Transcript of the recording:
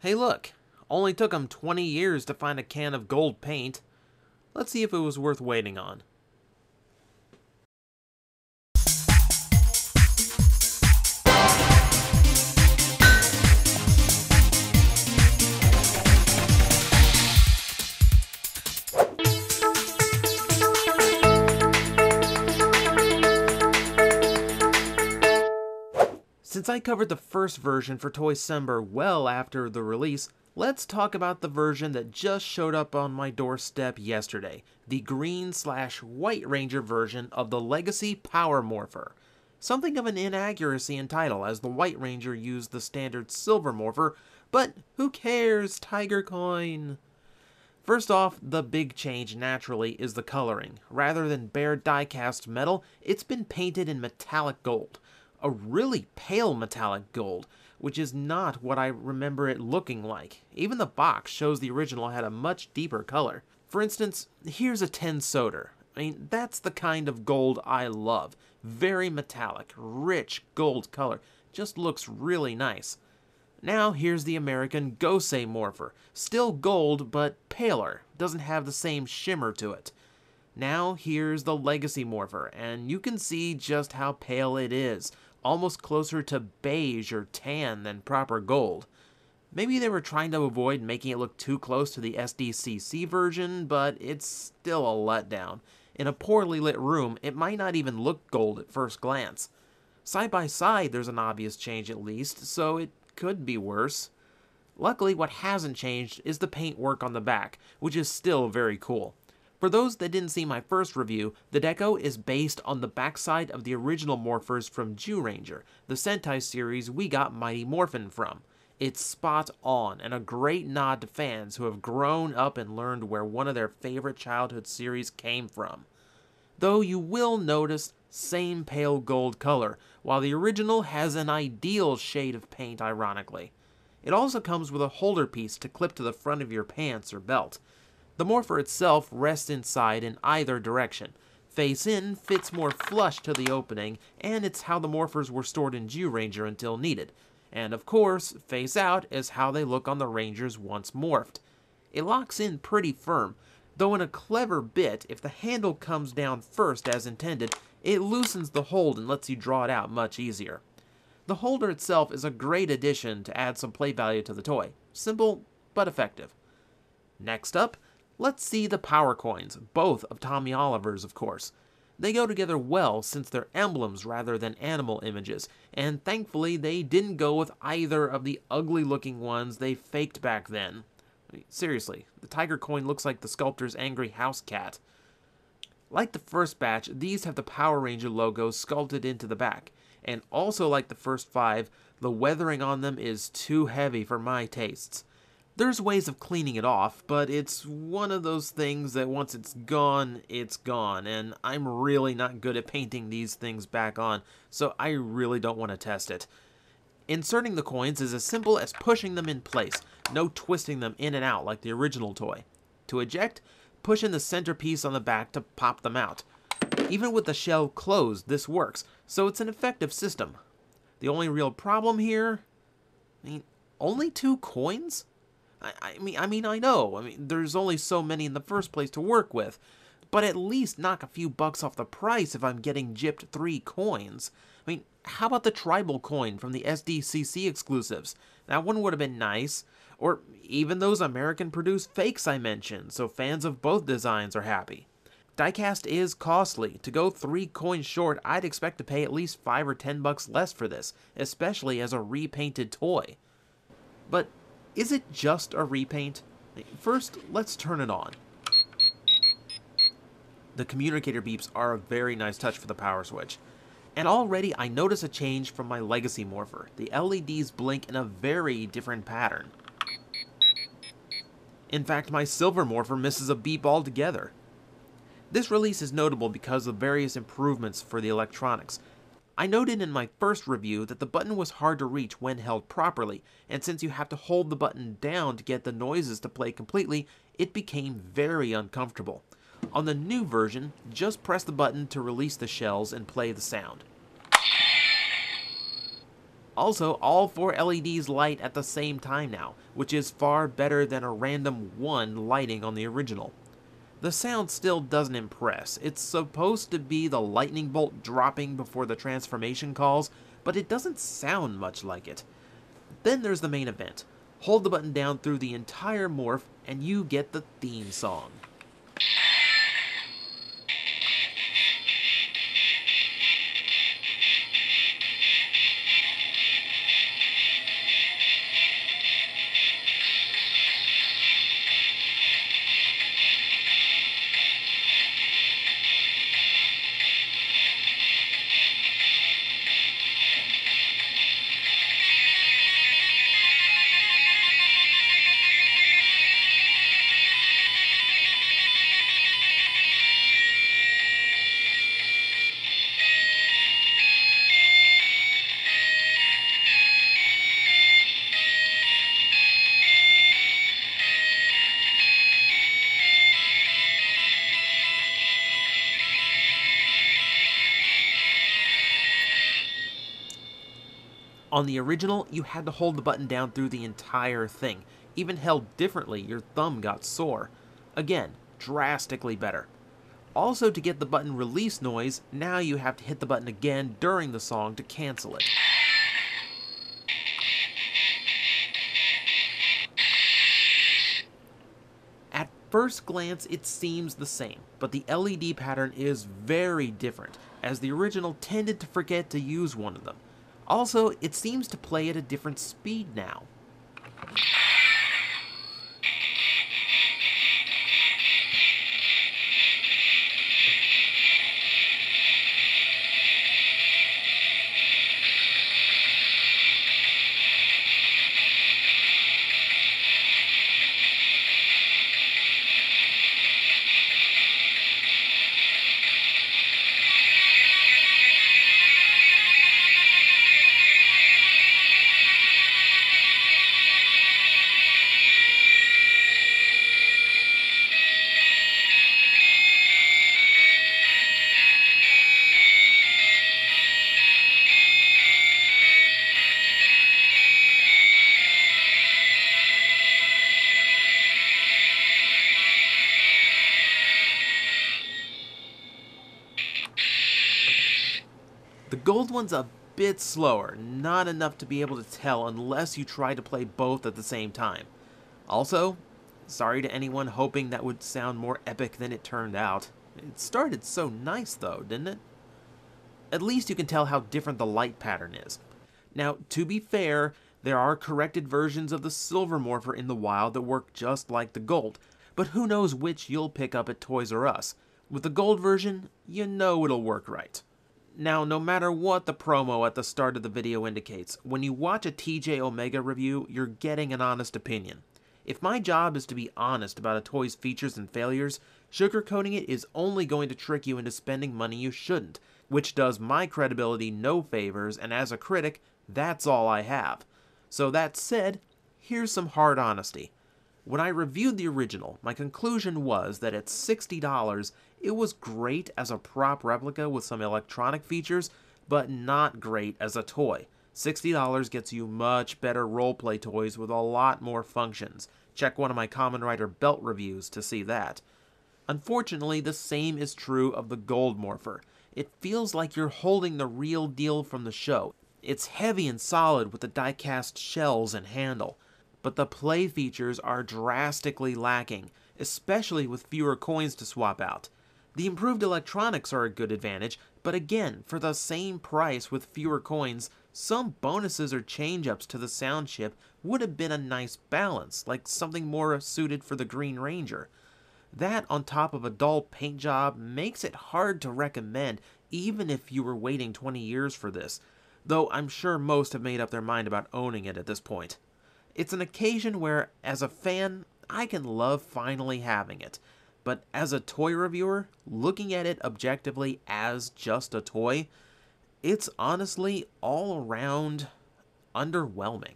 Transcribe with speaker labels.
Speaker 1: Hey look, only took 'em 20 years to find a can of gold paint. Let's see if it was worth waiting on. Since I covered the first version for Toycember well after the release, let's talk about the version that just showed up on my doorstep yesterday, the green/white ranger version of the Legacy Power Morpher. Something of an inaccuracy in title, as the White Ranger used the standard silver morpher, but who cares, Tiger Coin? First off, the big change naturally is the coloring. Rather than bare die-cast metal, it's been painted in metallic gold. A really pale metallic gold, which is not what I remember it looking like. Even the box shows the original had a much deeper color. For instance, here's a 10 soder. That's the kind of gold I love. Very metallic, rich gold color. Just looks really nice. Now here's the American Gosei Morpher. Still gold, but paler. Doesn't have the same shimmer to it. Now here's the Legacy Morpher, and you can see just how pale it is. Almost closer to beige or tan than proper gold. Maybe they were trying to avoid making it look too close to the SDCC version, but it's still a letdown. In a poorly lit room, it might not even look gold at first glance. Side by side, there's an obvious change at least, so it could be worse. Luckily, what hasn't changed is the paintwork on the back, which is still very cool. For those that didn't see my first review, the deco is based on the backside of the original Morphers from Zyuranger, the Sentai series we got Mighty Morphin from. It's spot on, and a great nod to fans who have grown up and learned where one of their favorite childhood series came from. Though you will notice same pale gold color, while the original has an ideal shade of paint ironically. It also comes with a holder piece to clip to the front of your pants or belt. The Morpher itself rests inside in either direction. Face in fits more flush to the opening, and it's how the Morphers were stored in Zyuranger until needed. And of course, face out is how they look on the Rangers once morphed. It locks in pretty firm, though in a clever bit, if the handle comes down first as intended, it loosens the hold and lets you draw it out much easier. The holder itself is a great addition to add some play value to the toy. Simple, but effective. Next up, let's see the power coins, both of Tommy Oliver's, of course. They go together well since they're emblems rather than animal images, and thankfully they didn't go with either of the ugly-looking ones they faked back then. Seriously, the tiger coin looks like the sculptor's angry house cat. Like the first batch, these have the Power Ranger logo sculpted into the back, and also like the first 5, the weathering on them is too heavy for my tastes. There's ways of cleaning it off, but it's one of those things that once it's gone, and I'm really not good at painting these things back on, so I really don't want to test it. Inserting the coins is as simple as pushing them in place, no twisting them in and out like the original toy. To eject, push in the centerpiece on the back to pop them out. Even with the shell closed, this works, so it's an effective system. The only real problem here? Only 2 coins? I know. There's only so many in the first place to work with, but at least knock a few bucks off the price if I'm getting gypped 3 coins. How about the tribal coin from the SDCC exclusives? That one would have been nice. Or even those American-produced fakes I mentioned, so fans of both designs are happy. Diecast is costly. To go 3 coins short, I'd expect to pay at least $5 or $10 less for this, especially as a repainted toy. But is it just a repaint? First, let's turn it on. The communicator beeps are a very nice touch for the power switch. And already I notice a change from my Legacy Morpher. The LEDs blink in a very different pattern. In fact, my Silver Morpher misses a beep altogether. This release is notable because of various improvements for the electronics. I noted in my first review that the button was hard to reach when held properly, and since you have to hold the button down to get the noises to play completely, it became very uncomfortable. On the new version, just press the button to release the shells and play the sound. Also, all 4 LEDs light at the same time now, which is far better than a random one lighting on the original. The sound still doesn't impress. It's supposed to be the lightning bolt dropping before the transformation calls, but it doesn't sound much like it. Then there's the main event. Hold the button down through the entire morph, and you get the theme song. On the original, you had to hold the button down through the entire thing. Even held differently, your thumb got sore. Again, drastically better. Also, to get the button release noise, now you have to hit the button again during the song to cancel it. At first glance, it seems the same, but the LED pattern is very different, as the original tended to forget to use one of them. Also, it seems to play at a different speed now. The gold one's a bit slower, not enough to be able to tell unless you try to play both at the same time. Also, sorry to anyone hoping that would sound more epic than it turned out. It started so nice though, didn't it? At least you can tell how different the light pattern is. Now, to be fair, there are corrected versions of the silver Morpher in the wild that work just like the gold, but who knows which you'll pick up at Toys R Us. With the gold version, you know it'll work right. Now, no matter what the promo at the start of the video indicates, when you watch a TJOmega review, you're getting an honest opinion. If my job is to be honest about a toy's features and failures, sugarcoating it is only going to trick you into spending money you shouldn't, which does my credibility no favors, and as a critic, that's all I have. So that said, here's some hard honesty. When I reviewed the original, my conclusion was that at $60, it was great as a prop replica with some electronic features, but not great as a toy. $60 gets you much better roleplay toys with a lot more functions. Check one of my Kamen Rider belt reviews to see that. Unfortunately, the same is true of the gold Morpher. It feels like you're holding the real deal from the show. It's heavy and solid with the die-cast shells and handle, but the play features are drastically lacking, especially with fewer coins to swap out. The improved electronics are a good advantage, but again, for the same price with fewer coins, some bonuses or change-ups to the sound chip would have been a nice balance, like something more suited for the Green Ranger. That, on top of a dull paint job, makes it hard to recommend, even if you were waiting 20 years for this, though I'm sure most have made up their mind about owning it at this point. It's an occasion where, as a fan, I can love finally having it, but as a toy reviewer, looking at it objectively as just a toy, it's honestly all around underwhelming.